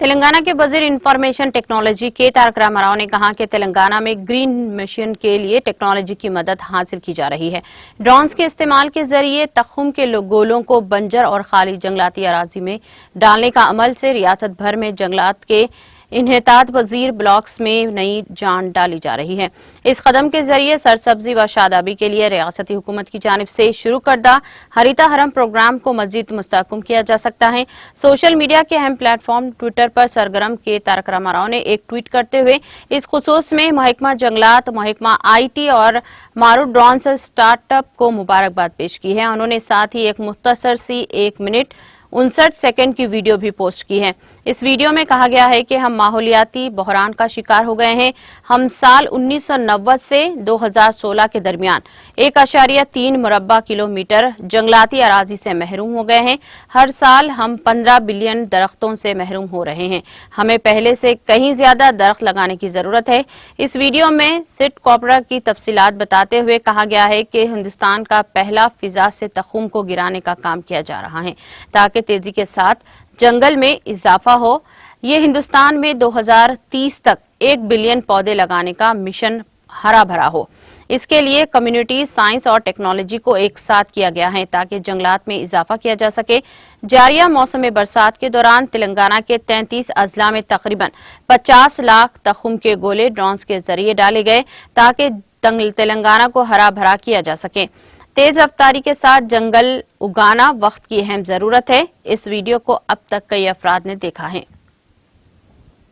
तेलंगाना के वजीर information technology के तारक रामाराव ने कहा कि तेलंगाना में ग्रीन मिशन के लिए टेक्नोलॉजी की मदद हासिल की जा रही है। ड्रोन्स के इस्तेमाल के जरिए तखुम के गोलों को बंजर और खाली जंगलाती अराजी में डालने का अमल से रियासत भर में जंगलात के इन्हेतात पजीर ब्लॉक्स में नई जान डाली जा रही है। इस कदम के जरिए सरसब्जी व शादाबी के लिए रियासती हुकूमत की जानिब से शुरू करदा हरिता हरम प्रोग्राम को मजीद मुस्तहकम किया जा सकता है। सोशल मीडिया के अहम प्लेटफॉर्म ट्विटर पर सरगर्म के तारक रामाराव ने एक ट्वीट करते हुए इस खुसूस में महकमा जंगलात, महकमा IT और मारूफ ड्रोन्स स्टार्टअप को मुबारकबाद पेश की है। उन्होंने साथ ही एक मुख्तसर सी 1 मिनट 59 सेकंड की वीडियो भी पोस्ट की है। इस वीडियो में कहा गया है कि हम माहौलियाती बहरान का शिकार हो गए हैं। हम साल 1990 से 2016 के दरमियान 1.3 मुरब्बा किलोमीटर जंगलाती अराजी से महरूम हो गए हैं। हर साल हम 15 बिलियन दरख्तों से महरूम हो रहे हैं। हमें पहले से कहीं ज्यादा दरख्त लगाने की जरूरत है। इस वीडियो में सिट कॉपरा की तफसीलात बताते हुए कहा गया है कि हिंदुस्तान का पहला फिजा से तखुम को गिराने का काम किया जा रहा है ताकि तेजी के साथ जंगल में इजाफा हो। ये हिंदुस्तान में 2030 तक 1 बिलियन पौधे लगाने का मिशन हरा भरा हो। इसके लिए कम्युनिटी, साइंस और टेक्नोलॉजी को एक साथ किया गया है ताकि जंगलात में इजाफा किया जा सके। जारिया मौसम बरसात के दौरान तेलंगाना के 33 अजला में तकरीबन 50 लाख तखुम के गोले ड्रोन्स के जरिए डाले गए ताकि तेलंगाना को हरा भरा किया जा सके। तेज रफ्तारी के साथ जंगल उगाना वक्त की अहम जरूरत है। इस वीडियो को अब तक कई अफराद ने देखा है।